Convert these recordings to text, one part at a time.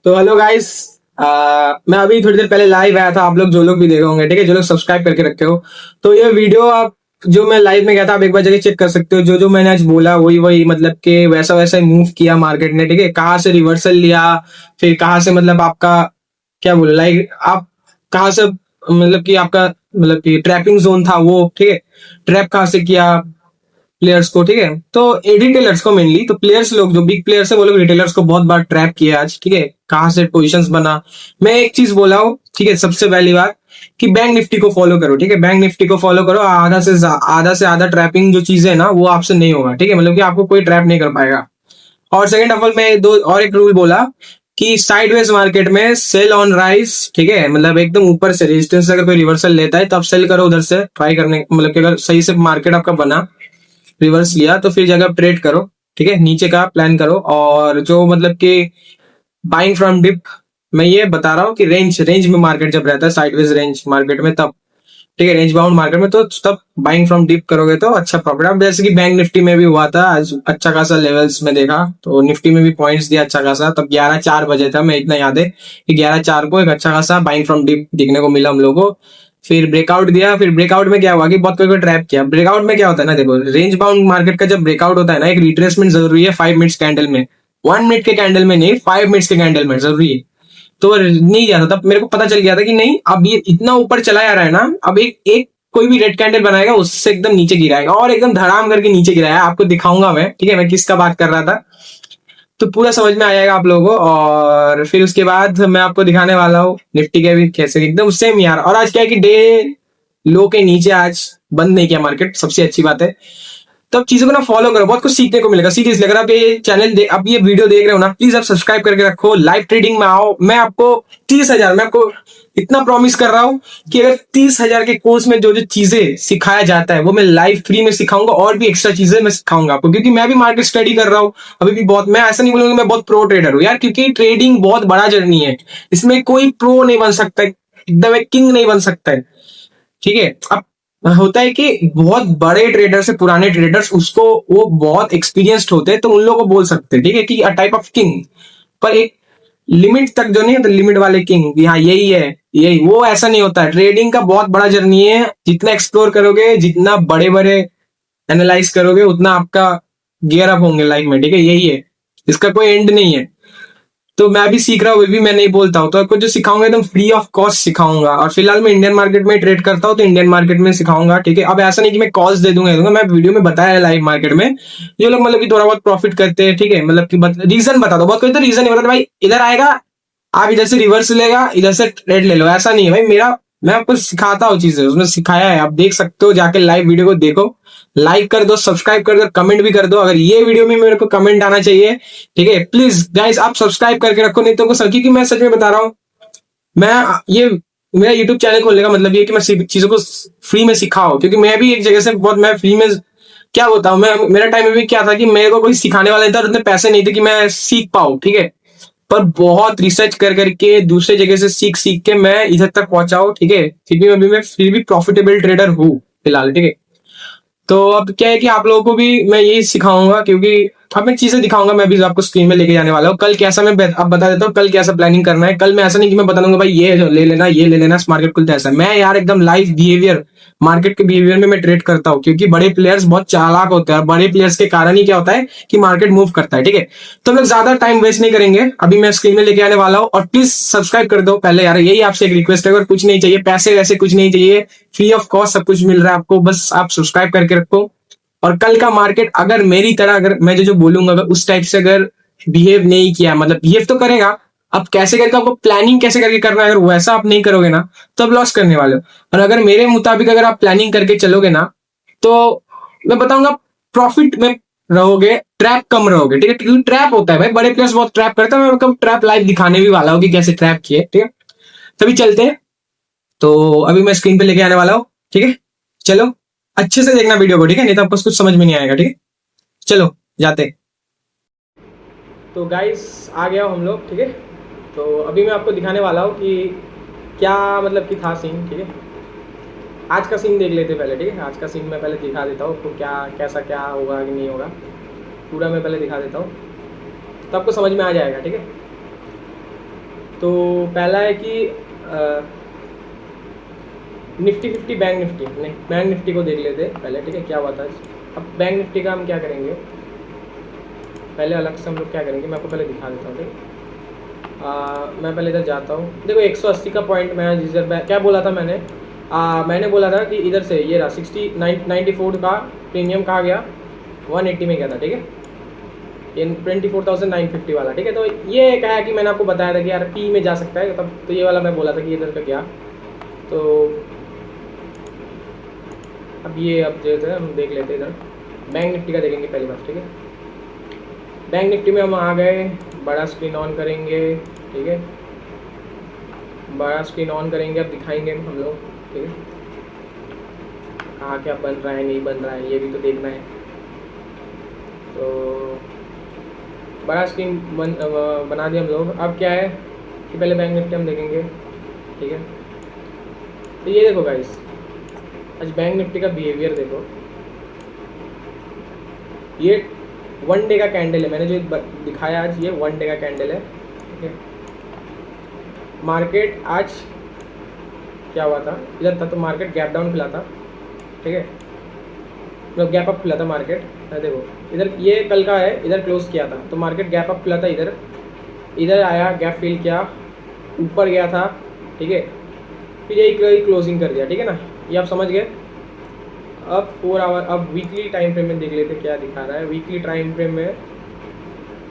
तो hello guys. मैं अभी थोड़ी देर पहले लाइव आया था। आप लोग जो लोग भी देखे होंगे, ठीक है, जो लोग सब्सक्राइब करके रखे हो, तो ये वीडियो आप जो मैं लाइव में गया था, आप एक बार जगह चेक कर सकते हो। जो जो मैंने आज बोला वही वही, मतलब कि वैसा वैसा ही मूव किया मार्केट ने, ठीक है। कहाँ से रिवर्सल लिया, फिर कहाँ से, मतलब आपका क्या बोले, लाइक आप कहाँ से, मतलब कि आपका, मतलब कि ट्रैपिंग जोन था वो, ठीक है। ट्रैप कहाँ से किया प्लेयर्स को, ठीक है। तो रिटेलर्स को मेनली, तो प्लेयर्स लोग जो बिग प्लेयर्स है वो लोग रिटेलर्स को बहुत बार ट्रैप किया आज, ठीक है। कहाँ से पोजीशंस बना। मैं एक चीज बोला हूँ, ठीक है, सबसे पहली बात कि बैंक निफ्टी को फॉलो करो, ठीक है। बैंक निफ्टी को फॉलो करो। आधा से आधा ट्रैपिंग जो चीजें है ना, वो आपसे नहीं होगा, ठीक है। मतलब कि आपको कोई ट्रैप नहीं कर पाएगा। और सेकंड ऑफ ऑल, मैं दो और एक रूल बोला कि साइडवेज मार्केट में सेल ऑन राइज, ठीक है। मतलब एकदम ऊपर से रेजिस्टेंस से अगर कोई रिवर्सल लेता है तब सेल करो, उधर से ट्राई करने, मतलब कि अगर सही से मार्केट आपका बना, रिवर्स लिया, तो फिर जगह ट्रेड करो, ठीक है। नीचे का प्लान करो। और जो मतलब कि बाइंग फ्रॉम डिप, मैं ये बता रहा हूँ कि रेंज रेंज में मार्केट जब रहता है, साइडवेज रेंज मार्केट में, तब ठीक है। रेंज बाउंड मार्केट में तो तब बाइंग फ्रॉम डिप करोगे तो अच्छा प्रॉफिट। अब जैसे कि बैंक निफ्टी में भी हुआ था आज, अच्छा खासा लेवल्स में देखा, तो निफ्टी में भी पॉइंट्स दिया अच्छा खासा। तब 11:04 बजे था, मैं इतना याद है कि 11:04 को एक अच्छा खासा बाइंग फ्रॉम डिप देखने को मिला हम लोगों को। फिर ब्रेकआउट दिया। फिर ब्रेकआउट में क्या हुआ कि बहुत कोई ट्रैप किया। ब्रेकआउट में क्या होता है ना, देखो, रेंज बाउंड मार्केट का जब ब्रेकआउट होता है ना, एक रिट्रेसमेंट जरूरी है 5 मिनट्स कैंडल में। 1 मिनट के कैंडल में नहीं, 5 मिनट्स के कैंडल में जरूरी है। तो नहीं गया था, तब मेरे को पता चल गया था कि नहीं, अब ये इतना ऊपर चला जा रहा है ना, अब एक एक कोई भी रेड कैंडल बनाएगा उससे एकदम नीचे गिराएगा, और एकदम धड़ाम करके नीचे गिराया। आपको दिखाऊंगा मैं, ठीक है, मैं किसका बात कर रहा था, तो पूरा समझ में आ जाएगा आप लोगों को। और फिर उसके बाद मैं आपको दिखाने वाला हूँ निफ्टी के भी कैसे, एकदम सेम यार। और आज क्या है कि डे लो के नीचे आज बंद नहीं किया मार्केट, सबसे अच्छी बात है। तब चीजों को ना फॉलो करो, बहुत कुछ सीखने को मिलेगा सीरियसली। अगर आप ये चैनल आप ये वीडियो देख रहे हो ना, प्लीज आप सब्सक्राइब करके रखो, लाइव ट्रेडिंग में आओ। मैं आपको 30,000, मैं आपको इतना प्रॉमिस कर रहा हूं कि अगर 30,000 के कोर्स में जो जो चीजें सिखाया जाता है वो मैं लाइव फ्री में सिखाऊंगा, और भी एक्स्ट्रा चीजें मैं सिखाऊंगा आपको, क्योंकि मैं भी मार्केट स्टडी कर रहा हूँ अभी भी बहुत। मैं ऐसा नहीं बोलूंगा मैं बहुत प्रो ट्रेडर हूँ यार, क्योंकि ट्रेडिंग बहुत बड़ा जर्नी है। इसमें कोई प्रो नहीं बन सकता, एकदम एक किंग नहीं बन सकता है, ठीक है। अब होता है कि बहुत बड़े ट्रेडर्स है, पुराने ट्रेडर्स, उसको वो बहुत एक्सपीरियंस्ड होते हैं, तो उन लोगों को बोल सकते हैं, ठीक है, कि अ टाइप ऑफ किंग। पर एक लिमिट तक जो नहीं होता, लिमिट वाले किंग, हाँ यही है, यही वो, ऐसा नहीं होता है। ट्रेडिंग का बहुत बड़ा जर्नी है। जितना एक्सप्लोर करोगे, जितना बड़े बड़े एनालाइज करोगे, उतना आपका गियर अप होंगे लाइफ में, ठीक है, यही है। इसका कोई एंड नहीं है। तो मैं भी सीख रहा हूँ, भी मैं नहीं बोलता हूँ, तो आपको जो सिखाऊंगा एकदम फ्री ऑफ कॉस्ट सिखाऊंगा। और फिलहाल मैं इंडियन मार्केट में ट्रेड करता हूँ, तो इंडियन मार्केट में सिखाऊंगा, ठीक है। अब ऐसा नहीं कि मैं कॉल्स दे दूंगा, मैं वीडियो में बताया है लाइव मार्केट में जो लोग मतलब कि थोड़ा बहुत प्रॉफिट करते हैं, ठीक है, मतलब कि रीजन बता दो। बहुत कोई तो रीजन नहीं बताता, भाई इधर आएगा, आप इधर से रिवर्स लेगा, इधर से ट्रेड ले लो, ऐसा नहीं है भाई मेरा। मैं आपको सिखाता हूँ चीजें, उसमें सिखाया है, आप देख सकते हो, जाके लाइव वीडियो को देखो। लाइक कर दो, सब्सक्राइब कर दो, कमेंट भी कर दो। अगर ये वीडियो में मेरे को कमेंट आना चाहिए, ठीक है, प्लीज गाइस आप सब्सक्राइब करके रखो, नहीं तो सर, क्योंकि मैं सच में बता रहा हूँ, मैं ये मेरा यूट्यूब चैनल खोलने का मतलब ये है कि मैं चीजों को फ्री में सिखाऊं, क्योंकि मैं भी एक जगह से बहुत, मैं फ्री में क्या होता हूँ, मैं मेरा टाइम में भी क्या था कि मेरे को कोई सिखाने वाला नहीं था और उतने पैसे नहीं थे कि मैं सीख पाऊँ, ठीक है। पर बहुत रिसर्च कर करके दूसरे जगह से सीख सीख के मैं इधर तक पहुंचा हूं, ठीक है। फिर भी प्रॉफिटेबल ट्रेडर हूँ फिलहाल, ठीक है। तो अब क्या है कि आप लोगों को भी मैं यही सिखाऊंगा, क्योंकि अब मैं चीजें दिखाऊंगा, मैं भी आपको स्क्रीन में लेके जाने वाला हूँ। कल कैसा, मैं अब बता देता हूँ कल कैसा प्लानिंग करना है। कल मैं ऐसा नहीं कि मैं बता दूंगा भाई ये ले लेना, ये ले लेना, मार्केट खुलता है, ऐसा मैं यार एकदम लाइव बिहेवियर, मार्केट के बिहेवियर में मैं ट्रेड करता हूँ, क्योंकि बड़े प्लेयर्स बहुत चालाक होते हैं, और बड़े प्लेयर्स के कारण ही क्या होता है कि मार्केट मूव करता है, ठीक है। तो हम लोग ज्यादा टाइम वेस्ट नहीं करेंगे, अभी मैं स्क्रीन में लेके आने वाला हूँ। और प्लीज सब्सक्राइब कर दो पहले यार, यही आपसे एक रिक्वेस्ट है। अगर कुछ नहीं चाहिए, पैसे वैसे कुछ नहीं चाहिए, फ्री ऑफ कॉस्ट सब कुछ मिल रहा है आपको, बस आप सब्सक्राइब करके रखो। और कल का मार्केट अगर मेरी तरह, अगर मैं जो जो बोलूंगा, अगर उस टाइप से अगर बिहेव नहीं किया, मतलब बिहेव तो करेगा, अब कैसे करके आपको प्लानिंग कैसे करके करना है, अगर वैसा आप नहीं करोगे ना तो आप लॉस करने वाले हो। और अगर मेरे मुताबिक अगर आप प्लानिंग करके चलोगे ना, तो मैं बताऊंगा प्रॉफिट में रहोगे, ट्रैप कम रहोगे, ठीक है। क्योंकि ट्रैप होता है भाई, बड़े प्लेयर्स बहुत ट्रैप करते हैं, मैं कब ट्रैप लाइव दिखाने भी वाला हूँ कि कैसे ट्रैप किए, ठीक है। तभी चलते हैं। तो अभी मैं स्क्रीन पे लेके आने वाला हूँ, ठीक है। चलो अच्छे से देखना वीडियो को, ठीक है, नहीं तो आपको कुछ समझ में नहीं आएगा, ठीक है। चलो जाते। तो गाइस आ गया हम लोग, ठीक है। तो अभी मैं आपको दिखाने वाला हूँ कि क्या मतलब कि था सीन, ठीक है। आज का सीन देख लेते पहले, ठीक है। आज का सीन मैं पहले दिखा देता हूँ आपको, क्या कैसा क्या होगा कि नहीं होगा, पूरा मैं पहले दिखा देता हूँ, तो आपको समझ में आ जाएगा, ठीक है। तो पहला है कि निफ्टी 50 बैंक निफ्टी, नहीं बैंक निफ्टी को देख लेते पहले, ठीक है क्या हुआ था। अब बैंक निफ्टी का हम क्या करेंगे, पहले अलग से हम लोग क्या करेंगे, मैं आपको पहले दिखा देता हूँ, ठीक है। मैं पहले इधर जाता हूँ, देखो 180 का पॉइंट मैं रिजर्व क्या बोला था मैंने, मैंने बोला था कि इधर से ये रहा 94 का प्रीमियम कहाँ गया, 180 में गया था, ठीक है, ये 24,950 वाला, ठीक है। तो ये क्या है कि मैंने आपको बताया था कि यार पी में जा सकता है, तब तो ये वाला मैं बोला था कि इधर का गया। तो अब ये अब जो है हम देख लेते हैं, इधर बैंक निफ्टी का देखेंगे पहली बात, ठीक है। बैंक निफ्टी में हम आ गए, बड़ा स्क्रीन ऑन करेंगे, ठीक है, बड़ा स्क्रीन ऑन करेंगे, अब दिखाएंगे हम लोग, ठीक है, कहाँ क्या बन रहा है नहीं बन रहा है ये भी तो देखना है। तो बड़ा स्क्रीन बना दिया हम लोग। अब क्या है कि पहले बैंक निफ्टी हम देखेंगे, ठीक है। तो ये देखो गाइस, आज बैंक निफ्टी का बिहेवियर देखो, ये 1 डे का कैंडल है, मैंने जो दिखाया आज ये 1 डे का कैंडल है, ठीक है। मार्केट आज क्या हुआ था, इधर था तो मार्केट गैप डाउन खुला था, ठीक है, मतलब गैप अप खुला था मार्केट, देखो इधर ये कल का है, इधर क्लोज किया था तो मार्केट गैप अप खुला था, इधर आया गैप फिल किया, ऊपर गया था, ठीक है, फिर यही क्लोजिंग कर दिया, ठीक है ना, ये आप समझ गए। अब 4 आवर, अब वीकली टाइम फ्रेम में देख लेते क्या दिखा रहा है। वीकली टाइम फ्रेम में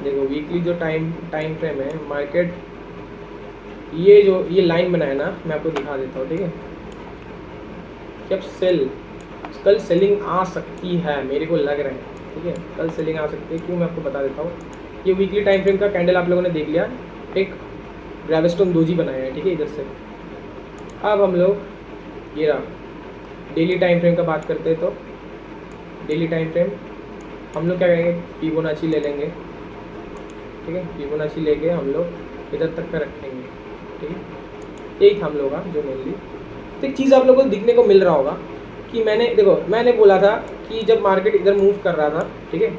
देखो, वीकली जो टाइम फ्रेम है मार्केट, ये लाइन बनाया ना, मैं आपको दिखा देता हूँ, ठीक है। जब कल सेलिंग आ सकती है, मेरे को लग रहा है, ठीक है, कल सेलिंग आ सकती है, क्यों मैं आपको बता देता हूँ। ये वीकली टाइम फ्रेम का कैंडल आप लोगों ने देख लिया, एक ग्रेविस्टोन डोजी बनाया है, ठीक है, इधर से। अब हम लोग ये रहा डेली टाइम फ्रेम का बात करते हैं, तो डेली टाइम फ्रेम हम लोग क्या करेंगे, फिबोनाची ले लेंगे, ठीक है, फिबोनाची लेके हम लोग इधर तक का रखेंगे, ठीक है। यही था हम लोग का जो मेनली, तो एक चीज़ आप लोगों को दिखने को मिल रहा होगा कि मैंने बोला था कि जब मार्केट इधर मूव कर रहा था, ठीक है,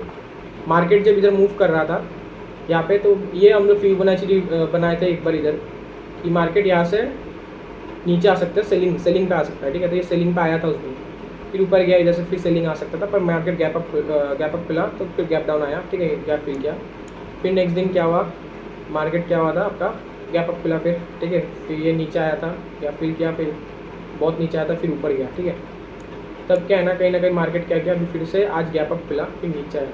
मार्केट जब इधर मूव कर रहा था यहाँ पे, तो ये हम लोग फिबोनाची बनाए थे एक बार इधर, कि मार्केट यहाँ से नीचे आ सकता है, सेलिंग पे आ सकता है, ठीक है। तो ये सेलिंग पे आया था उस दिन, फिर ऊपर गया, इधर से फिर सेलिंग आ सकता था, पर मार्केट गैप अप खुला तो फिर गैप डाउन आया, ठीक है, गैप फिल किया। फिर नेक्स्ट दिन क्या हुआ, मार्केट क्या हुआ था आपका, गैप अप खुला फिर, ठीक है, फिर ये नीचे आया था, गैप फिल किया, फिर बहुत नीचे आया था, फिर ऊपर गया, ठीक है। तब क्या है ना कहीं मार्केट क्या किया, अभी फिर से आज गैप अप खुला, फिर नीचे आया,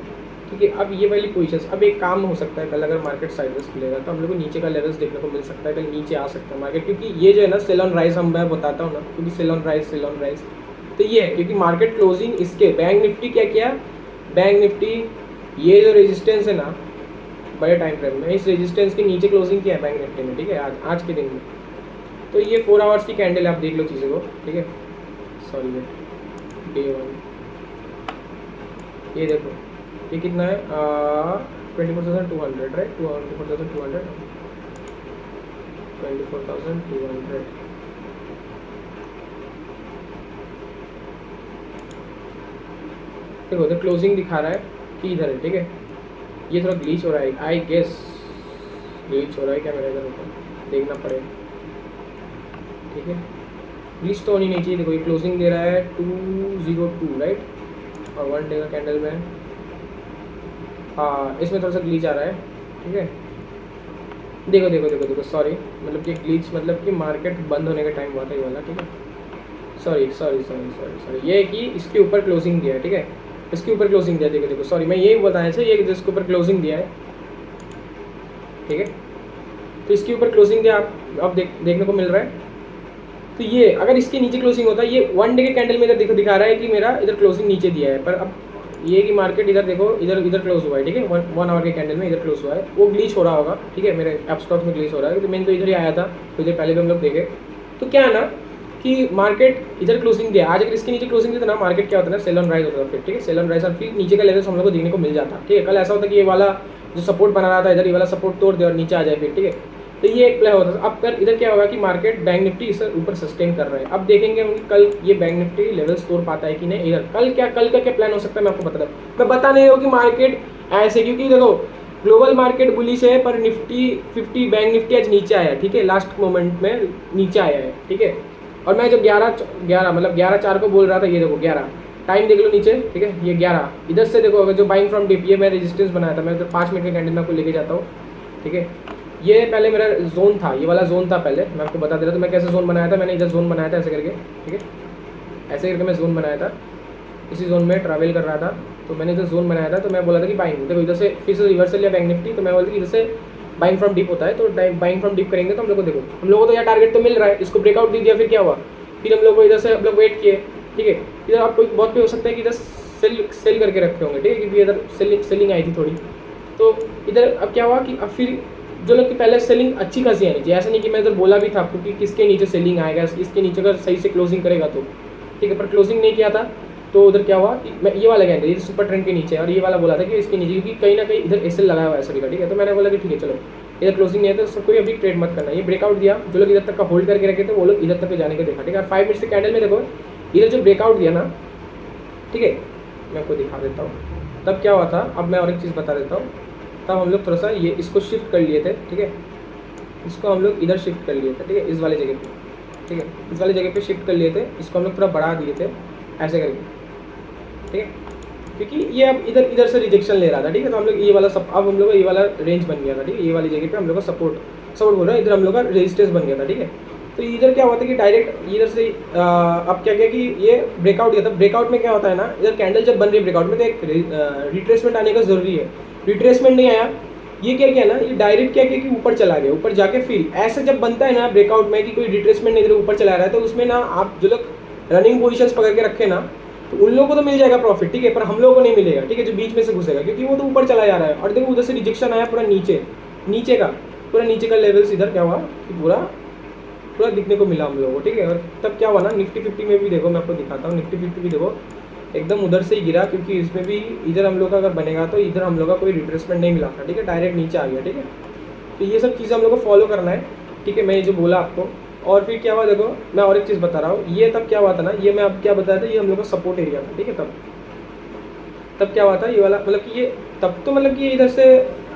ठीक है। अब ये वाली पोजीशन, अब एक काम हो सकता है, कल अगर मार्केट साइडवेज खुलेगा तो हम लोग को नीचे का लेवल्स देखने को मिल सकता है, कल नीचे आ सकता है मार्केट, क्योंकि ये जो है ना सेल ऑन राइज मैं बताता हूँ ना, क्योंकि सेल ऑन राइज तो ये है, क्योंकि मार्केट क्लोजिंग इसके बैंक निफ्टी क्या किया, बैंक निफ्टी ये जो रेजिस्टेंस है ना बड़े टाइम फ्रेम में, इस रेजिस्टेंस के नीचे क्लोजिंग किया है बैंक निफ्टी में, ठीक है, आज के दिन में। तो ये 4 आवर्स की कैंडल है, आप देख लो चीज़ों को, ठीक है, सॉरी डे 1, ये देखो ये कितना है, 24,200 राइट, 24,200, 24,200। देखो तो क्लोजिंग दिखा रहा है कि इधर है, ठीक है, ये थोड़ा ग्लीच हो रहा है, आई गेस ग्लीच हो रहा है क्या मेरा इधर ऊपर, देखना पड़ेगा, ठीक है, ग्लीच तो होनी नहीं चाहिए। देखो ये क्लोजिंग दे रहा है 202 राइट, और 1 डे का कैंडल में, हाँ इसमें थोड़ा सा ग्लीच आ रहा है, ठीक है। देखो सॉरी, मतलब कि ग्लीच मतलब कि मार्केट बंद होने का टाइम हुआ था ये वाला, ठीक है, सॉरी ये कि इसके ऊपर क्लोजिंग दिया है, ठीक है, इसके ऊपर क्लोजिंग दिया, देखो सॉरी मैं यही बताया था, ये इसके ऊपर क्लोजिंग दिया है, ठीक है, तो इसके ऊपर क्लोजिंग दिया आप देखने को मिल रहा है। तो ये अगर इसके नीचे क्लोजिंग होता है, ये 1 डे के कैंडल में इधर दिखा रहा है कि मेरा इधर क्लोजिंग नीचे दिया है, पर अब ये कि मार्केट इधर देखो, इधर क्लोज हुआ है, ठीक है, 1 आवर के कैंडल में इधर क्लोज हुआ है, वो ग्लीच हो रहा होगा, ठीक है, मेरे एप्सटॉक्स में ग्लीच हो रहा है, तो मैंने तो इधर ही आया था, तो इधर पहले भी हम लोग देखे। तो क्या है ना कि मार्केट इधर क्लोजिंग दिया, आज अगर इसके नीचे क्लोजिंग देता ना, मार्केट क्या होता है ना, सेल ऑन राइज होता है फिर, ठीक है, सेल ऑन राइज, और फिर नीचे का लेवल हम लोग को देखने को मिल जाता, ठीक है। कल ऐसा होता कि ये वाला जो सपोर्ट बना रहा था इधर, ये वाला सपोर्ट तोड़ दे और नीचे आ जाए फिर, ठीक है, तो ये एक प्ले होता है। अब कल इधर क्या होगा कि मार्केट बैंक निफ्टी इस ऊपर सस्टेन कर रहा है, अब देखेंगे हम कल ये बैंक निफ्टी लेवल्स तोड़ पाता है कि नहीं। इधर कल का क्या प्लान हो सकता है मैं आपको बता दूं, मैं बता नहीं रहा हूँ कि मार्केट ऐसे, क्योंकि देखो ग्लोबल मार्केट बुलिश है, पर निफ्टी 50 बैंक निफ्टी आज नीचे आया है, ठीक है, लास्ट मोमेंट में नीचे आया है, ठीक है। और मैं जो 11 मतलब 11:04 को बोल रहा था, ये देखो 11 टाइम देख लो नीचे, ठीक है, ये 11 इधर से देखो, अगर जो बाइंग फ्रॉम डिप, ये मैं रेजिस्टेंस बनाया था, मैं तो 5 मिनट के कैंडल में आपको लेके जाता हूँ, ठीक है। ये पहले मेरा जोन था, ये वाला जोन था पहले, मैं आपको बता दे रहा था मैं कैसे जोन बनाया था। मैंने इधर जोन बनाया था ऐसे करके, ठीक है, ऐसे करके मैं जोन बनाया था, इसी जोन में ट्रैवल कर रहा था, तो मैंने इधर जोन बनाया था। तो मैं बोला था कि बाइंग, देखो इधर से फिर से रिवर्सल लिया बैंक निफ्टी, तो मैं बोलता कि इधर से बाइंग फ्रॉम डिप होता है, तो बाइंग फ्रॉम डिप करेंगे तो हम लोग को देखो, हम लोगों को तो यार टारगेट तो मिल रहा है, इसको ब्रेकआउट दे दिया, फिर क्या हुआ, फिर हम लोग को इधर से हम लोग वेट किए, ठीक है। इधर आपको बहुत पे हो सकता है कि इधर सेल करके रखे होंगे, ठीक है, क्योंकि इधर सेलिंग आई थी थोड़ी, तो इधर अब क्या हुआ कि अब फिर जो लोग की पहले सेलिंग अच्छी खासी आनी चाहिए, ऐसा नहीं कि मैं इधर बोला भी था आपको कि किसके नीचे सेलिंग आएगा, इसके नीचे अगर सही से क्लोजिंग करेगा तो, ठीक है, पर क्लोजिंग नहीं किया था, तो उधर क्या हुआ कि मैं ये वाला कैंडल, ये सुपर ट्रेंड के नीचे, और ये वाला बोला था कि इसके नीचे, क्योंकि कहीं ना कहीं इधर एसएल लगाया हुआ है सभी का, ठीक है। तो मैंने बोला कि ठीक है चलो, इधर क्लोजिंग नहीं है तो सबको अभी ट्रेड मत करना। ये ब्रेकआउट दिया, जो लोग इधर तक का होल्ड करके रखे थे वो लोग इधर तक जाने का देखा, ठीक है। 5 मिनट्स के कैंडल में देखो, इधर जो ब्रेकआउट दिया ना, ठीक है, मैं आपको दिखा देता हूँ तब क्या हुआ था। अब मैं और एक चीज़ बता देता हूँ, तब हम लोग थोड़ा सा ये इसको शिफ्ट कर लिए थे, ठीक है, इसको हम लोग इधर शिफ्ट कर लिए थे, ठीक है, इस वाले जगह पे, ठीक है, इस वाले जगह पे शिफ्ट कर लिए थे, इसको हम लोग थोड़ा बढ़ा दिए थे ऐसे करके, ठीक है, क्योंकि ये अब इधर से रिजेक्शन ले रहा था, ठीक है। तो हम लोग ये वाला अब हम लोग का ये वाला रेंज बन गया था, ठीक है, ये वाली जगह पे हम लोग का सपोर्ट बोल रहा है, इधर हम लोग का रेजिस्टेंस बन गया था, ठीक है। तो इधर क्या हुआ था कि डायरेक्ट इधर से अब क्या कि ये ब्रेकआउट दिया था। ब्रेकआउट में क्या होता है ना, इधर कैंडल जब बन रही है ब्रेकआउट में, तो एक रिट्रेसमेंट आने का जरूरी है। रिट्रेसमेंट नहीं आया, ये क्या किया ना, ये डायरेक्ट क्या किया कि ऊपर चला गया, ऊपर जाके फिर ऐसे जब बनता है ना ब्रेकआउट में कि कोई रिट्रेसमेंट नहीं, इधर ऊपर चला रहा है, तो उसमें ना आप जो लोग रनिंग पोजिशन पकड़ के रखे ना, तो उन लोगों को तो मिल जाएगा प्रॉफिट, ठीक है, पर हम लोगों को नहीं मिलेगा, ठीक है, जो बीच में से घुसेगा, क्योंकि वो तो ऊपर चला जा रहा है। और देखो उधर से रिजेक्शन आया पूरा नीचे का लेवल्स इधर क्या हुआ कि पूरा दिखने को मिला हम लोगों को, ठीक है। और तब क्या हुआ ना, निफ्टी 50 में भी देखो, मैं आपको दिखाता हूँ, निफ्टी 50 भी देखो एकदम उधर से ही गिरा, क्योंकि इसमें भी इधर हम लोग का अगर बनेगा तो इधर हम लोग का कोई रिट्रेसमेंट नहीं मिला था, ठीक है, डायरेक्ट नीचे आ गया, ठीक है। तो ये सब चीज़ें हम लोग को फॉलो करना है, ठीक है, मैं ये जो बोला आपको। और फिर क्या हुआ देखो, मैं और एक चीज़ बता रहा हूँ, ये तब क्या हुआ था ना, ये मैं अब क्या बताया था, ये हम लोग का सपोर्ट एरिया था, ठीक है। तब क्या हुआ था, ये वाला मतलब कि ये तब तो मतलब कि इधर से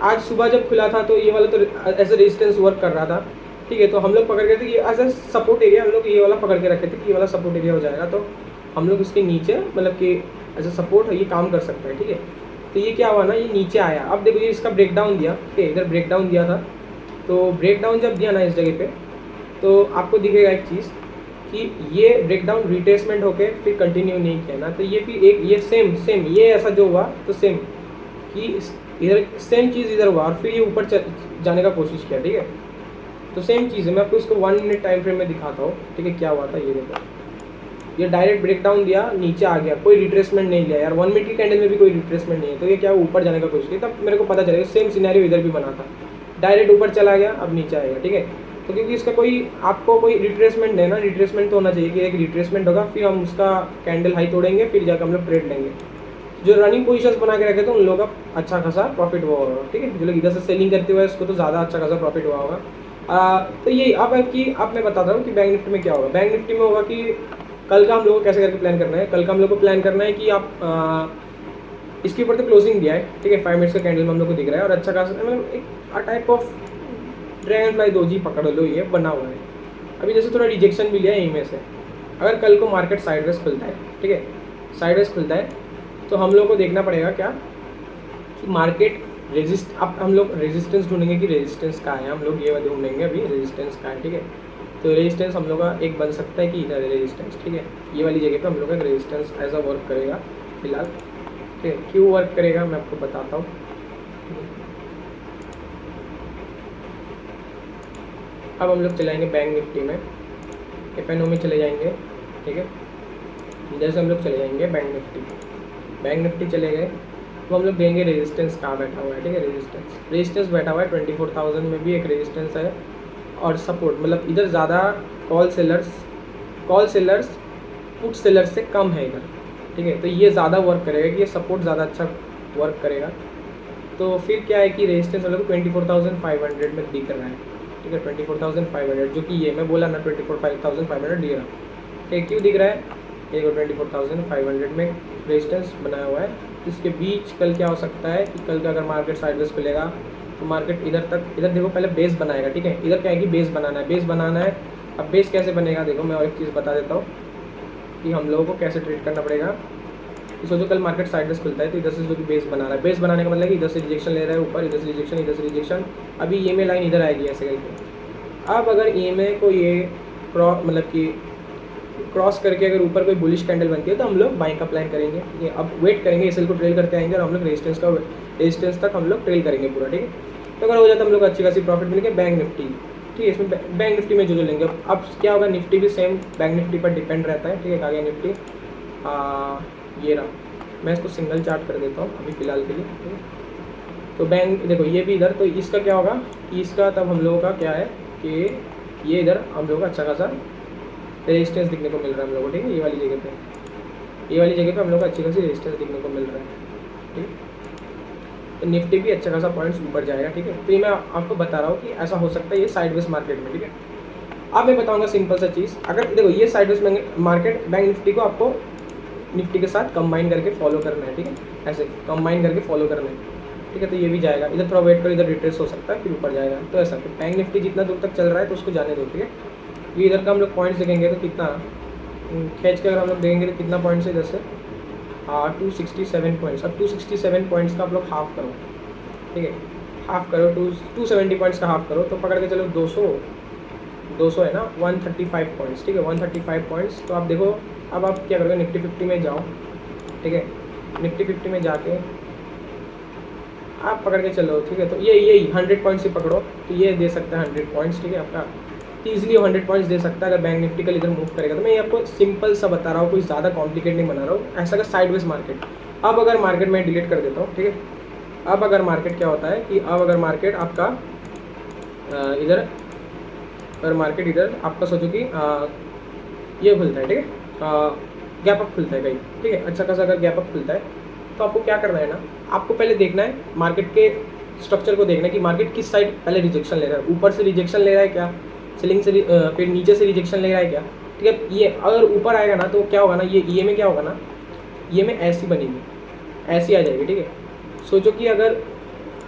आज सुबह जब खुला था तो ये वाला तो एज ए रेजिस्टेंस वर्क कर रहा था, ठीक है। तो हम लोग पकड़ के थे कि एज ए सपोर्ट एरिया, हम लोग ये वाला पकड़ के रखे थे कि ये वाला सपोर्ट एरिया हो जाएगा, तो हम लोग इसके नीचे मतलब कि एज ए सपोर्ट ये काम कर सकते हैं, ठीक है। तो ये क्या हुआ ना, ये नीचे आया, अब देखो ये इसका ब्रेकडाउन दिया, ठीक है, इधर ब्रेकडाउन दिया था, तो ब्रेकडाउन जब दिया ना इस जगह पे, तो आपको दिखेगा एक चीज़ कि ये ब्रेकडाउन रिट्रेसमेंट होके फिर कंटिन्यू नहीं किया ना, तो ये फिर एक ये सेम ये ऐसा जो हुआ, तो सेम कि इधर सेम चीज़ इधर हुआ, और फिर ये ऊपर जाने का कोशिश किया, ठीक है। तो सेम चीज़ है, मैं आपको इसको 1 मिनट टाइम फ्रेम में दिखाता हूँ, ठीक है, क्या हुआ था। ये देखो, ये डायरेक्ट ब्रेकडाउन दिया, नीचे आ गया, कोई रिट्रेसमेंट नहीं लिया यार, 1 मिनट की कैंडल में भी कोई रिट्रेसमेंट नहीं है, तो ये क्या ऊपर जाने का कोशिश किया, तब मेरे को पता चलेगा सेम सिनेरियो इधर भी बना था, डायरेक्ट ऊपर चला गया, अब नीचे आएगा, ठीक है। तो क्योंकि इसका आपको कोई रिट्रेसमेंट नहीं है ना, रिट्रेसमेंट तो होना चाहिए कि एक रिट्रेसमेंट होगा, फिर हम उसका कैंडल हाई तोड़ेंगे, फिर जाकर हम लोग ट्रेड लेंगे। जो रनिंग पोजीशंस बना के रखे थे उन लोगों का अच्छा खासा प्रॉफिट हुआ होगा, ठीक है। जो लोग इधर से सेलिंग करते हुए उसको तो ज़्यादा अच्छा खासा प्रॉफिट हुआ होगा। तो यही अब मैं बता रहा हूँ कि बैंक निफ्टी में क्या होगा। बैंक निफ्टी में होगा कि कल का हम लोग को कैसे करके प्लान करना है। कल का हम लोग को प्लान करना है कि आप इसके ऊपर तो क्लोजिंग दिया है, ठीक है, 5 मिनट्स का कैंडल में हम लोग को दिख रहा है, और अच्छा खासा मतलब एक type of dragon fly doji पकड़ लो, ये बना हुआ है। अभी जैसे थोड़ा रिजेक्शन भी लिया है यहीं में से, अगर कल को मार्केट साइडवेज खुलता है, ठीक है, साइडवेज खुलता है, तो हम लोग को देखना पड़ेगा क्या कि मार्केट अब हम लोग रेजिस्टेंस ढूंढेंगे कि रेजिस्टेंस कहाँ है, हम लोग ये ढूंढेंगे अभी रेजिस्टेंस कहाँ है, ठीक है। तो रेजिस्टेंस हम लोग का एक बन सकता है कि इधर है रेजिस्टेंस, ठीक है, ये वाली जगह पे हम लोग का रेजिस्टेंस ऐसा वर्क करेगा फिलहाल, ठीक है। क्यों वर्क करेगा मैं आपको बताता हूँ। अब हम लोग चले जाएंगे बैंक निफ्टी में, एफएनओ में चले जाएंगे, ठीक है, इधर से हम लोग चले जाएंगे बैंक निफ्टी चले गए, तो हम लोग देंगे रेजिस्टेंस कहाँ बैठा हुआ है, ठीक है, रेजिस्टेंस बैठा हुआ है 24,000 में भी एक रेजिस्टेंस है, और सपोर्ट मतलब इधर ज़्यादा कॉल सेलर्स पुट सेलर्स से कम है इधर, ठीक है। तो ये ज़्यादा वर्क करेगा कि ये सपोर्ट ज़्यादा अच्छा वर्क करेगा। तो फिर क्या है कि रेजिस्टेंस हम लोग 24,500 में दिख रहा है, ठीक है, 24,500, जो कि ये मैं बोला ना 24,500 दिख रहा है, ठीक है। क्यों दिख रहा है, ये 24,500 में रेजिस्टेंस बनाया हुआ है, इसके बीच कल क्या हो सकता है कि कल का अगर मार्केट साइडवेज खुलेगा तो मार्केट इधर तक, इधर देखो पहले बेस बनाएगा, ठीक है। इधर क्या है कि बेस बनाना है, बेस बनाना है। अब बेस कैसे बनेगा देखो, मैं और एक चीज़ बता देता हूँ कि हम लोगों को कैसे ट्रेड करना पड़ेगा। तो सोचो कल मार्केट साइडवेज खुलता है तो इधर से जो कि बेस बना रहा है, बेस बनाने का मतलब कि इधर से रिजेक्शन ले रहा है ऊपर, इधर से रिजेक्शन, इधर से रिजेक्शन। अभी ईएमए लाइन इधर आएगी ऐसे करके। अब अगर ईएमए को ये मतलब कि क्रॉस करके अगर ऊपर कोई बुलिश कैंडल बनती है तो हम लोग बाइंग का प्लान करेंगे, ठीक है। अब वेट करेंगे, एसएल को ट्रेल करते आएंगे और हम लोग रेजिस्टेंस तक हम लोग ट्रेल करेंगे पूरा, ठीक है। तो अगर हो जाता है हम लोग अच्छी खासी प्रॉफिट मिलेंगे। बैंक निफ्टी, ठीक है, इसमें बैंक निफ्टी में जो लेंगे। अब क्या होगा, निफ्टी भी सेम बैंक निफ्टी पर डिपेंड रहता है, ठीक है। आगे निफ्टी ये रहा, मैं इसको सिंगल चार्ट कर देता हूँ अभी फ़िलहाल के लिए, ठीक है। तो बैंक देखो ये भी इधर, तो इसका क्या होगा कि इसका तब हम लोगों का क्या है कि ये इधर हम लोगों का अच्छा खासा रेजिस्टेंस दिखने को मिल रहा है हम लोगों को, ठीक है। ये वाली जगह पे, ये वाली जगह पे हम लोग को अच्छी खासी रेजिस्टेंस दिखने को मिल रहा है, ठीक है। तो निफ्टी भी अच्छा खासा पॉइंट्स ऊपर जाएगा, ठीक है। तो ये मैं आपको बता रहा हूँ कि ऐसा हो सकता है ये साइडवेज मार्केट में, ठीक है। अब मैं बताऊँगा सिंपल सा चीज़, अगर देखो ये साइडवेज मार्केट बैंक निफ्टी को आपको निफ्टी के साथ कंबाइन करके फॉलो करना है, ठीक है। ऐसे कंबाइन करके फॉलो करना है, ठीक है। तो ये भी जाएगा, इधर थोड़ा वेट करो, इधर रिट्रेस हो सकता है फिर ऊपर जाएगा। तो ऐसा फिर बैंक निफ्टी जितना दूर तक चल रहा है तो उसको जाने दो, ठीक है। ये इधर का हम लोग पॉइंट्स देखेंगे तो कितना खींच के अगर हम लोग देखेंगे तो कितना पॉइंट्स है इधर से 267 पॉइंट्स। अब 267 पॉइंट्स का आप लोग हाफ करो, ठीक है। हाफ करो 270 पॉइंट्स का हाफ करो तो पकड़ के चलो 200 है ना, 135 पॉइंट्स, ठीक है। 135 पॉइंट्स। तो आप देखो अब आप क्या करोगे, निफ्टी 50 में जाओ, ठीक है। निफ्टी 50 में जाके आप पकड़ के चलो, ठीक है। तो ये 100 पॉइंट्स ही पकड़ो तो ये दे सकता है 100 पॉइंट्स, ठीक है। आपका ईजिली 100 पॉइंट्स दे सकता है अगर बैंक निफ्टी कल इधर मूव करेगा। तो मैं ये आपको सिंपल सा बता रहा हूँ, कोई ज़्यादा कॉम्प्लिकेट नहीं बना रहा हूँ। ऐसा अगर साइडवेज मार्केट, अब अगर मार्केट में डिलीट कर देता हूँ, ठीक है। अब अगर मार्केट क्या होता है कि अब अगर मार्केट आपका इधर, अगर मार्केट इधर आपका सोचो कि ये खुलता है, ठीक है, गैप अप खुलता है कहीं, ठीक है। अच्छा खासा अगर गैप अप खुलता है तो आपको क्या करना है ना, आपको पहले देखना है मार्केट के स्ट्रक्चर को देखना है कि मार्केट किस साइड पहले रिजेक्शन ले रहा है। ऊपर से रिजेक्शन ले रहा है क्या, सेलिंग से फिर नीचे से रिजेक्शन ले रहा है क्या, ठीक है। ये अगर ऊपर आएगा ना तो क्या होगा ना, ये ईएमए क्या होगा ना, ईएमए ऐसी बनेगी, ऐसी आ जाएगी, ठीक है। सोचो कि अगर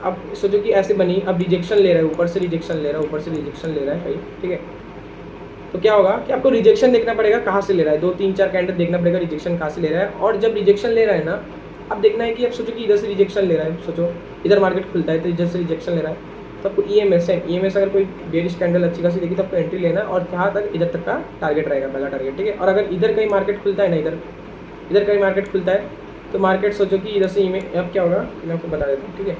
अब सोचो कि ऐसे बनी, अब रिजेक्शन ले रहा है, ऊपर से रिजेक्शन ले रहा है, ऊपर से रिजेक्शन ले रहा है कहीं, ठीक है। तो क्या होगा कि आपको रिजेक्शन देखना पड़ेगा कहाँ से ले रहा है, 2-3-4 कैंडल देखना पड़ेगा रिजेक्शन कहाँ से ले रहा है। और जब रिजेक्शन ले रहा है ना, अब देखना है कि अब सोचो कि इधर से रिजेक्शन ले रहा है, सोचो इधर मार्केट खुलता है तो इधर से रिजेक्शन ले रहा है, तो आपको ईएमएस अगर कोई बेरिश कैंडल अच्छी खासी देखी तो आपको एंट्री लेना है और कहाँ तक, इधर तक का टारगेट रहेगा, पहला टारगेट, ठीक है। और अगर इधर कहीं मार्केट खुलता है ना, इधर कहीं मार्केट खुलता है तो मार्केट सोचो कि इधर से अब क्या होगा मैं आपको बता देता हूँ, ठीक है।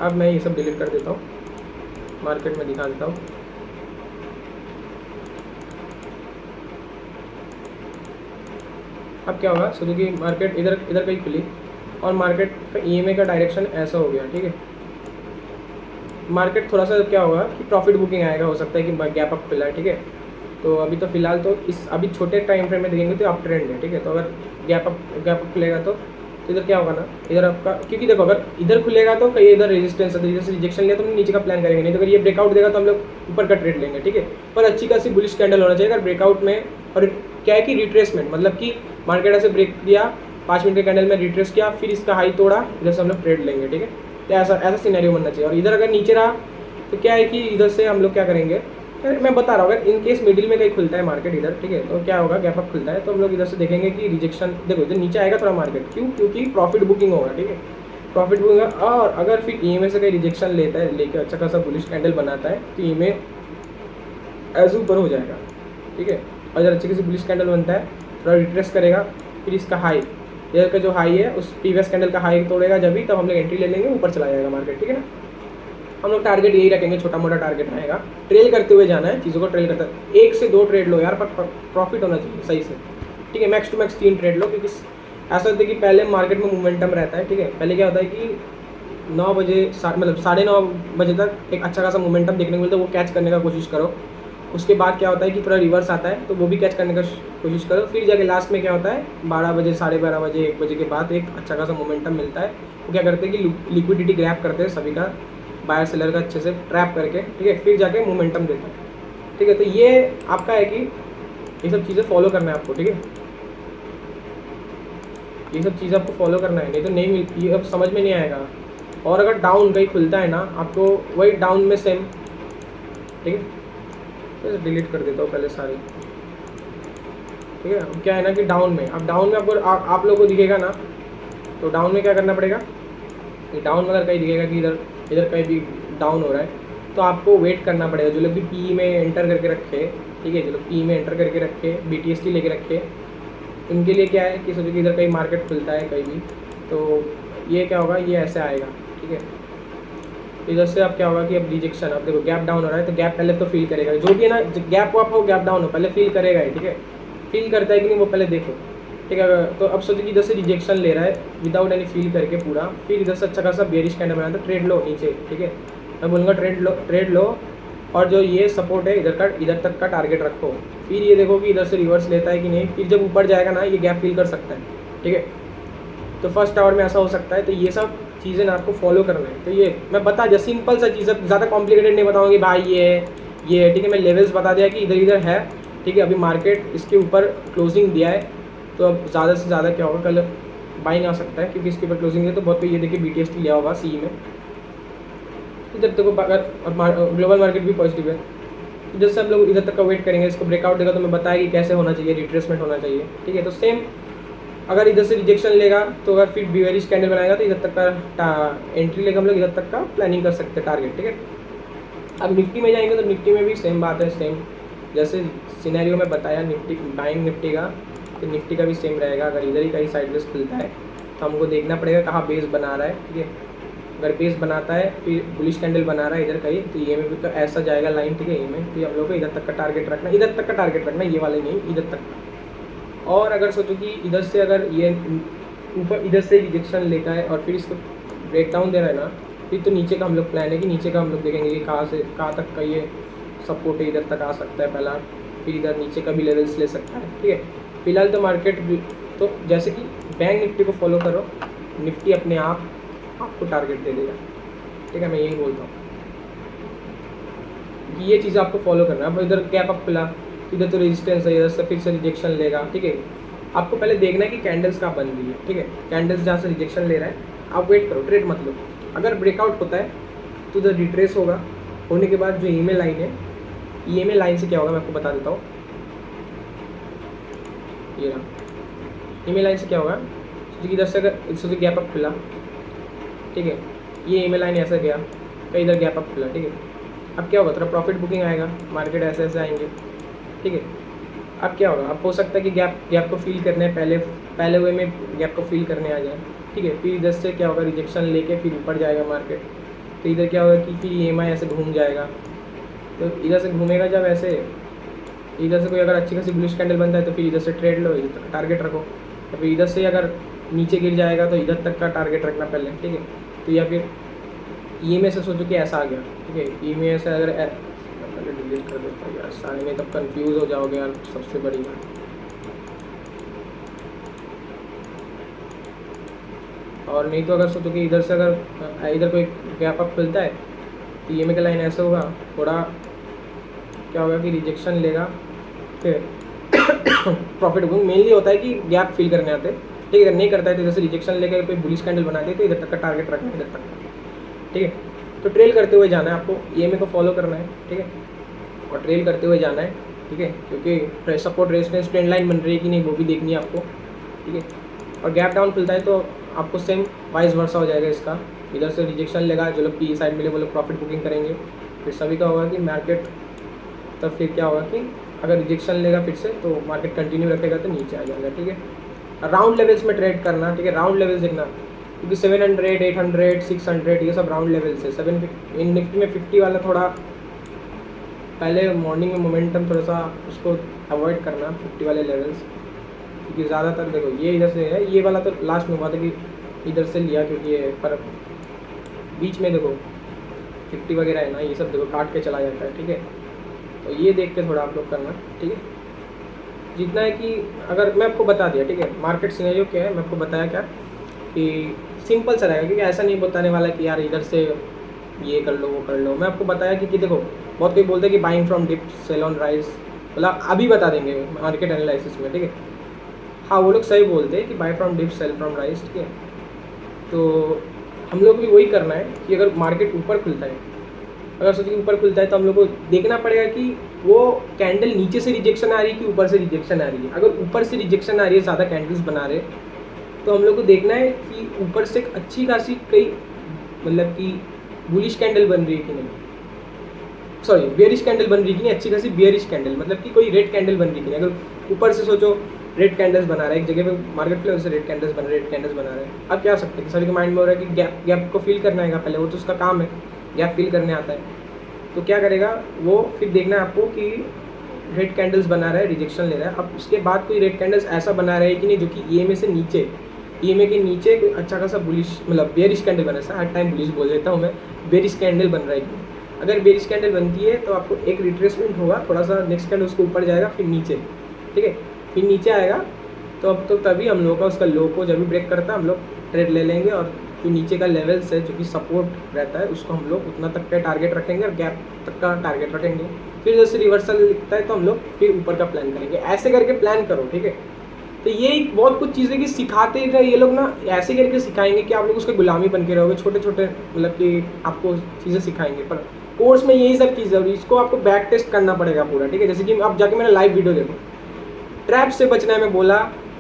अब मैं ये सब डिलीट कर देता हूँ, मार्केट में दिखा देता हूँ। अब क्या होगा, सोचो कि मार्केट इधर कहीं खुली और मार्केट का ईएमए का डायरेक्शन ऐसा हो गया, ठीक है। मार्केट थोड़ा सा क्या होगा कि प्रॉफिट बुकिंग आएगा, हो सकता है कि गैप अप खुला है, ठीक है। तो अभी तो फिलहाल तो इस अभी छोटे टाइम फ्रेम में देखेंगे तो अप ट्रेंड है, ठीक है। तो अगर गैप अप खुलेगा तो इधर क्या होगा ना, इधर आपका, क्योंकि देखो अगर इधर खुलेगा तो कहीं इधर रेजिस्टेंस है तो इधर से रिजेक्शन लिया तो हम नीचे का प्लान करेंगे, नहीं तो अगर ये ब्रेकआउट देगा तो हम लोग ऊपर का ट्रेड लेंगे, ठीक है। पर अच्छी खासी बुलिश कैंडल होना चाहिए अगर ब्रेकआउट में। और क्या है कि रिट्रेसमेंट, मतलब कि मार्केट ऐसे ब्रेक दिया, 5 मिनट के कैंडल में रिट्रेस किया, फिर इसका हाई तोड़ा, इधर से हम लोग ट्रेड लेंगे, ठीक है। तो ऐसा सिनेरियो बनना चाहिए। और इधर अगर नीचे रहा तो क्या है कि इधर से हम लोग क्या करेंगे, मैं बता रहा हूँ अगर इन केस मिडिल में कहीं खुलता है मार्केट इधर, ठीक है, तो क्या होगा, गैप अप खुलता है तो हम लोग इधर से देखेंगे कि रिजेक्शन, देखो इधर नीचे आएगा थोड़ा मार्केट, क्योंकि प्रॉफिट बुकिंग होगा, ठीक है, प्रॉफिट बुकिंग होगा। और अगर फिर ईएमए से कहीं रिजेक्शन लेता है, लेके अच्छा खासा बुलिश कैंडल बनाता है तो ईएमए ऐसे ऊपर हो जाएगा, ठीक है। और अगर अच्छी खासी बुलिश कैंडल बनता है थोड़ा रिट्रेस करेगा, फिर इसका हाई, इधर का जो हाई है उस प्रीवियस कैंडल का हाई तोड़ेगा, जब भी तब हम लोग एंट्री ले लेंगे, ऊपर चला जाएगा मार्केट, ठीक है ना। हम लोग टारगेट यही रखेंगे, छोटा मोटा टारगेट रहेगा, ट्रेल करते हुए जाना है, चीज़ों को ट्रेल करता है। 1 से 2 ट्रेड लो यार, पर प्रॉफिट होना चाहिए सही से, ठीक है। मैक्स टू मैक्स 3 ट्रेड लो, क्योंकि ऐसा होता है कि पहले मार्केट में मोमेंटम रहता है, ठीक है। पहले क्या होता है कि 9 बजे मतलब 9:30 बजे तक एक अच्छा खासा मोमेंटम देखने को मिलता है, वो कैच करने का कोशिश करो। उसके बाद क्या होता है कि थोड़ा रिवर्स आता है तो वो भी कैच करने का कोशिश करो। फिर जाके लास्ट में क्या होता है, 12 बजे, 12:30 बजे, 1 बजे के बाद एक अच्छा खासा मोमेंटम मिलता है। वो क्या करते हैं कि लिक्विडिटी ग्रैब करते हैं सभी का, बायर सेलर का अच्छे से ट्रैप करके, ठीक है, फिर जाके मोमेंटम देता है, ठीक है। तो ये आपका है कि ये सब चीज़ें फॉलो करना है आपको, ठीक है। ये सब चीज़ आपको फॉलो करना है, नहीं तो नहीं मिल, ये अब समझ में नहीं आएगा। और अगर डाउन कहीं खुलता है ना आपको, वही डाउन में सेम, ठीक है, तो डिलीट कर देता हूँ पहले सारी, ठीक है। अब क्या है ना कि डाउन में, अब डाउन में आपको आप लोगों को दिखेगा ना, तो डाउन में क्या करना पड़ेगा कि डाउन में अगर कहीं दिखेगा कि इधर इधर कहीं भी डाउन हो रहा है, तो आपको वेट करना पड़ेगा। जो लोग भी पी में एंटर करके रखे, ठीक है, जो लोग पी में एंटर करके रखे, BTST लेके रखे, इनके लिए क्या है कि सोचो कि इधर कहीं मार्केट खुलता है कहीं भी, तो ये क्या होगा, ये ऐसे आएगा, ठीक है। इधर से अब क्या होगा कि अब रिजेक्शन, अब देखो गैप डाउन हो रहा है, तो गैप पहले तो फील करेगा, जो भी है ना, गैप अप हो गैप डाउन हो, पहले फील करेगा ही, ठीक है। फील करता है कि नहीं वो पहले देखो, ठीक है। तो अब सोचो कि इधर से रिजेक्शन ले रहा है विदाउट एनी फील करके पूरा, फिर इधर से अच्छा खासा बेरिश कैंडल बना, तो ट्रेड लो नीचे, ठीक है। मैं बोलूँगा ट्रेड लो, और जो ये सपोर्ट है इधर तक का टारगेट रखो। फिर ये देखो कि इधर से रिवर्स लेता है कि नहीं, फिर जब ऊपर जाएगा ना ये गैप फील कर सकता है, ठीक है। तो फर्स्ट आवर में ऐसा हो सकता है। तो ये सब चीज़ें ना आपको फॉलो करना है। तो ये मैं बता दिया, सिंपल सा चीज़, ज़्यादा कॉम्प्लिकेटेड नहीं बताऊँगी भाई, ये है, ठीक है। मैं लेवल्स बता दिया कि इधर इधर है, ठीक है। अभी मार्केट इसके ऊपर क्लोजिंग दिया है, तो अब ज़्यादा से ज़्यादा क्या होगा, कल बाइंग आ सकता है, क्योंकि इसके ऊपर क्लोजिंग है। तो बहुत पे ये देखिए BTST लिया होगा CE में, इधर देखो, अगर ग्लोबल मार्केट भी पॉजिटिव है, इधर से हम लोग इधर तक का वेट करेंगे। इसको ब्रेकआउट देगा तो मैं बताया कि कैसे होना चाहिए, रिट्रेसमेंट होना चाहिए, ठीक है। तो सेम अगर इधर से रिजेक्शन लेगा, तो अगर फिर बेयरिश कैंडल बनाएगा, तो इधर तक का एंट्री लेगा, हम लोग इधर तक का प्लानिंग कर सकते हैं टारगेट, ठीक है। अब निफ्टी में जाएंगे तो निफ्टी में भी सेम बात है, सेम जैसे सिनेरियो में बताया निफ्टी बाइंग निफ्टी का, तो निफ्टी का भी सेम रहेगा। अगर इधर ही कहीं साइडवेज खुलता है तो हमको देखना पड़ेगा कहाँ बेस बना रहा है, ठीक है। अगर बेस बनाता है फिर बुलिश कैंडल बना रहा है इधर कहीं, तो ये में भी तो ऐसा जाएगा लाइन, ठीक है। ये में तो हम लोग को इधर तक का टारगेट रखना, इधर तक का टारगेट रखना, ये वाले नहीं, इधर तक का। और अगर सोचो कि इधर से अगर ये ऊपर इधर से रिजेक्शन लेता है और फिर इसको ब्रेक डाउन दे रहा है ना, फिर तो नीचे का हम लोग प्लान है कि नीचे का हम लोग देखेंगे कि कहाँ से कहाँ तक का ये सपोर्ट है, इधर तक आ सकता है पहला, फिर इधर नीचे का भी लेवल्स ले सकता है, ठीक है। फिलहाल तो मार्केट तो जैसे कि बैंक निफ्टी को फॉलो करो, निफ्टी अपने आप आपको टारगेट दे देगा, ठीक है। मैं यही बोलता हूँ कि ये चीज़ आपको फॉलो करना है। अब इधर गैप अप खुला, इधर तो रेजिस्टेंस है, इधर से फिर से रिजेक्शन लेगा, ठीक है। आपको पहले देखना है कि कैंडल्स कहाँ बन रही है, ठीक है। कैंडल्स जहाँ से रिजेक्शन ले रहा है आप वेट करो, ट्रेड मत लो। अगर ब्रेकआउट होता है तो इधर रिट्रेस होगा, होने के बाद जो ईएमए लाइन है, ईएमए लाइन से क्या होगा मैं आपको बता देता हूँ। ये रहा ईएमए लाइन से क्या होगा, क्योंकि इधर से अगर इससे गैप अप खुला, ठीक है, ये ईएमए लाइन ऐसा गया, कहीं इधर गैप अप खुला, ठीक है। अब क्या होगा, थोड़ा प्रॉफिट बुकिंग आएगा, मार्केट ऐसे ऐसे आएंगे, ठीक है। अब क्या होगा, अब हो सकता है कि गैप को फील करने पहले वे में गैप को फील करने आ जाए, ठीक है। फिर इधर से क्या होगा, रिजेक्शन लेके फिर ऊपर जाएगा मार्केट, तो इधर क्या होगा कि फिर EMI ऐसे घूम जाएगा। तो इधर से घूमेगा जब ऐसे, इधर से कोई अगर अच्छी खासी बुलिश कैंडल बनता है तो फिर इधर से ट्रेड लो, इधर तक टारगेट रखो। तो फिर इधर से अगर नीचे गिर जाएगा तो इधर तक का टारगेट रखना पहले, ठीक है। तो या फिर EMI से सोचो कि ऐसा आ गया, ठीक है। EMI से अगर पहले डिलीट कर देता हूँ यार, सारे में तब कंफ्यूज हो जाओगे यार, सबसे बड़ी बात। और नहीं तो अगर सोचो कि इधर से अगर इधर कोई गैप अप खुलता है तो EMI का लाइन ऐसे होगा, थोड़ा क्या होगा कि रिजेक्शन लेगा, फिर प्रॉफिट बुकिंग मेनली होता है कि गैप फिल करने आते हैं, ठीक है। अगर नहीं करता है तो जैसे रिजेक्शन लेकर कोई बुलिश कैंडल बनाते हैं तो इधर तक का टारगेट रखना है, इधर तक का, ठीक है। तो ट्रेल करते हुए जाना है आपको, EMI को फॉलो करना है, ठीक है, और ट्रेल करते हुए जाना है, ठीक है। क्योंकि सपोर्ट रेजिस्टेंस ट्रेंड लाइन बन रही है कि नहीं वो भी देखनी है आपको, ठीक है। और गैप डाउन खुलता है तो आपको सेम वाइस वर्सा हो जाएगा इसका, इधर से रिजेक्शन लेगा, जो लोग पी साइड मिले वो लोग प्रॉफिट बुकिंग करेंगे, फिर सभी का होगा कि मार्केट, तब फिर क्या होगा कि अगर रिजेक्शन लेगा फिर से तो मार्केट कंटिन्यू रखेगा तो नीचे आ जाएगा, ठीक है। राउंड लेवल्स में ट्रेड करना, ठीक है, राउंड लेवल्स देखना, क्योंकि 700, 800, 600 ये सब राउंड लेवल्स है। 750 इन निफ्टी में 50 वाला थोड़ा पहले मॉर्निंग में मोमेंटम थोड़ा सा उसको अवॉइड करना, 50 वाले लेवल्स, क्योंकि ज़्यादातर देखो ये इधर से है, ये वाला तो लास्ट में हुआ था कि इधर से लिया, क्योंकि ये पर बीच में देखो 50 वगैरह है ना, ये सब देखो काट के चला जाता है, ठीक है। तो ये देख के थोड़ा आप लोग करना, ठीक है। जितना है कि अगर मैं आपको बता दिया, ठीक है, मार्केट सिनेरियो क्या है, मैं आपको बताया क्या कि सिंपल सा रहेगा, क्योंकि ऐसा नहीं बताने वाला कि यार इधर से ये कर लो वो कर लो। मैं आपको बताया कि देखो बहुत कोई बोलते हैं कि buying from dip sell on rise, मतलब अभी बता देंगे मार्केट एनालिसिस में, ठीक है। हाँ वो लोग सही बोलते हैं कि buy from dip sell from rise, ठीक है। तो हम लोग भी वही करना है कि अगर मार्केट ऊपर खुलता है, अगर सोचिए ऊपर खुलता है तो हम लोग को देखना पड़ेगा कि वो कैंडल नीचे से रिजेक्शन आ रही है कि ऊपर से रिजेक्शन आ रही है। अगर ऊपर से रिजेक्शन आ रही है, ज़्यादा कैंडल्स बना रहे, तो हम लोग को देखना है कि ऊपर से अच्छी खासी कई मतलब कि बुलिश कैंडल बन रही है कि नहीं, सॉरी बियरिश कैंडल बन रही है कि नहीं, अच्छी खासी बियरिश कैंडल मतलब कि कोई रेड कैंडल बन रही है कि नहीं। अगर ऊपर से सोचो रेड कैंडल्स बना रहा है एक जगह पे मार्केट प्लेस से, रेड कैंडल्स बना रहे हैं, अब क्या हो सकता है कि सभी के माइंड में हो रहा है कि गैप को फिल करना है पहले, वो तो उसका काम है, गैप फिल करने आता है। तो क्या करेगा वो, फिर देखना है आपको कि रेड कैंडल्स बना रहा है, रिजेक्शन ले रहा है। अब उसके बाद कोई रेड कैंडल्स ऐसा बना रहा है कि नहीं जो कि ईएमए से नीचे, ईएमए के नीचे कोई अच्छा खासा बुलिश मतलब बेरिश कैंडल बना है, हर टाइम बुलिश बोल देता हूँ मैं, बेरिश कैंडल बन रहा है कि अगर बेरिश कैंडल बनती है तो आपको एक रिट्रेसमेंट होगा, थोड़ा सा नेक्स्ट कैंडल उसको ऊपर जाएगा फिर नीचे, ठीक है, फिर नीचे आएगा। तो अब तो तभी हम लोग का उसका लो को जब भी ब्रेक करता है हम लोग ट्रेड ले लेंगे, और जो नीचे का लेवल्स है जो कि सपोर्ट रहता है उसको हम लोग उतना तक का टारगेट रखेंगे और गैप तक का टारगेट रखेंगे। फिर जैसे रिवर्सल दिखता है तो हम लोग फिर ऊपर का प्लान करेंगे, ऐसे करके प्लान करो, ठीक है। तो ये बहुत कुछ चीज़ें कि सिखाते रहे ये लोग ना, ऐसे करके सिखाएंगे कि आप लोग उसके गुलामी बन के रहोगे, छोटे छोटे मतलब कि आपको चीज़ें सिखाएंगे, पर कोर्स में यही सब चीज़ है, इसको आपको बैक टेस्ट करना पड़ेगा पूरा, ठीक है। जैसे कि आप जाके मेरा लाइव वीडियो देखो, ट्रैप से बचना है, मैं बोला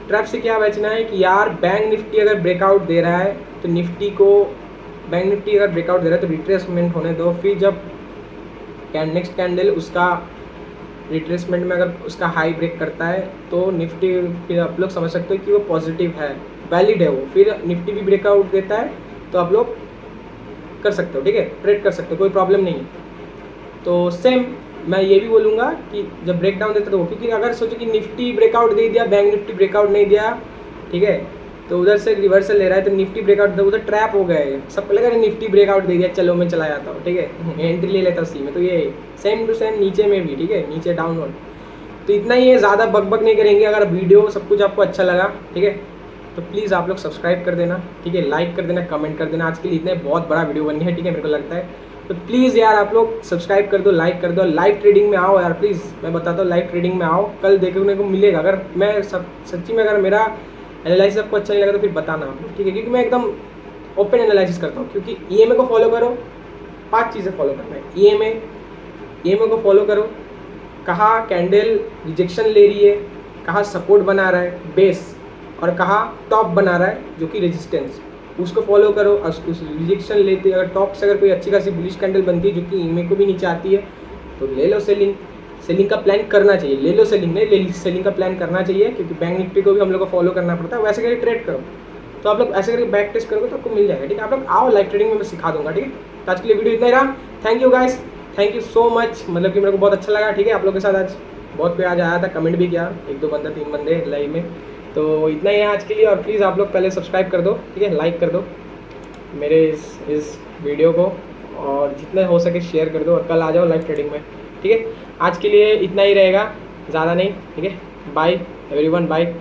ट्रैप से क्या बचना है कि यार बैंक निफ्टी अगर ब्रेकआउट दे रहा है तो निफ्टी को, बैंक निफ्टी अगर ब्रेकआउट दे रहा है तो रिट्रेसमेंट होने दो, फिर जब नेक्स्ट कैंडल उसका रिट्रेसमेंट में अगर उसका हाई ब्रेक करता है तो निफ्टी, फिर आप लोग समझ सकते हो कि वो पॉजिटिव है, वैलिड है वो, फिर निफ्टी भी ब्रेकआउट देता है तो आप लोग कर सकते हो, ठीक है, ट्रेड कर सकते हो, कोई प्रॉब्लम नहीं है। तो सेम मैं ये भी बोलूँगा कि जब ब्रेक डाउन देता तो वो, क्योंकि अगर सोचो कि निफ्टी ब्रेकआउट दे दिया, बैंक निफ्टी ब्रेकआउट नहीं दिया, ठीक है, तो उधर से रिवर्सल ले रहा है तो निफ्टी ब्रेकआउट दे, उधर ट्रैप हो गए, सबको लगा निफ्टी ब्रेकआउट दे दिया चलो मैं चला जाता हूँ, ठीक है, एंट्री ले लेता सी में। तो ये सेम टू सेम नीचे में भी, ठीक है, नीचे डाउनवर्ड। तो इतना ही है, ज़्यादा बक नहीं करेंगे। अगर वीडियो सब कुछ आपको अच्छा लगा, ठीक है, तो प्लीज़ आप लोग सब्सक्राइब कर देना, ठीक है, लाइक कर देना, कमेंट कर देना। आज के लिए इतना बहुत बड़ा वीडियो बन गया है, ठीक है, मेरे को लगता है। तो प्लीज़ यार आप लोग सब्सक्राइब कर दो, लाइक कर दो, लाइव ट्रेडिंग में आओ यार प्लीज़, मैं बताता हूँ लाइव ट्रेडिंग में आओ, कल देखने को मिलेगा। अगर मैं सच्ची में अगर मेरा एनालिसिस आपको अच्छा नहीं लगा तो फिर बताना आप लोग, ठीक है, क्योंकि मैं एकदम ओपन एनालिसिस करता हूँ। क्योंकि ईएमए को फॉलो करो, 5 चीज़ें फॉलो करना है। ईएमए को फॉलो करो, कहाँ कैंडल रिजेक्शन ले रही है, कहाँ सपोर्ट बना रहा है बेस, और कहाँ टॉप बना रहा है जो कि रेजिस्टेंस, उसको फॉलो करो। उस रिजेक्शन लेते अगर टॉप से अगर कोई अच्छी खासी बुलिश कैंडल बनती है जो कि ईएमए को भी नीचे आती है तो ले लो सेलिंग, सेलिंग का प्लान करना चाहिए, ले लो सेलिंग नहीं ले, सेलिंग का प्लान करना चाहिए, क्योंकि बैंक निफ्टी को भी हम लोग को फॉलो करना पड़ता है। वैसे करके ट्रेड करो, तो आप लोग ऐसे करके बैक टेस्ट करोगे तो आपको मिल जाएगा, ठीक है। आप लोग आओ लाइव ट्रेडिंग में मैं सिखा दूंगा, ठीक है। तो आज के लिए वीडियो इतना ही रहा, thank you guys, thank you so much, मतलब कि मेरे को बहुत अच्छा लगा, ठीक है। आप लोग के साथ आज बहुत प्यार आया था, कमेंट भी किया 1-2 बंदा 3 बंदे लाइव में। तो इतना ही है आज के लिए, और प्लीज़ आप लोग पहले सब्सक्राइब कर दो, ठीक है, लाइक कर दो मेरे इस वीडियो को, और जितना हो सके शेयर कर दो, और कल आ जाओ लाइव ट्रेडिंग में, ठीक है। आज के लिए इतना ही रहेगा, ज़्यादा नहीं, ठीक है। Bye everyone, bye.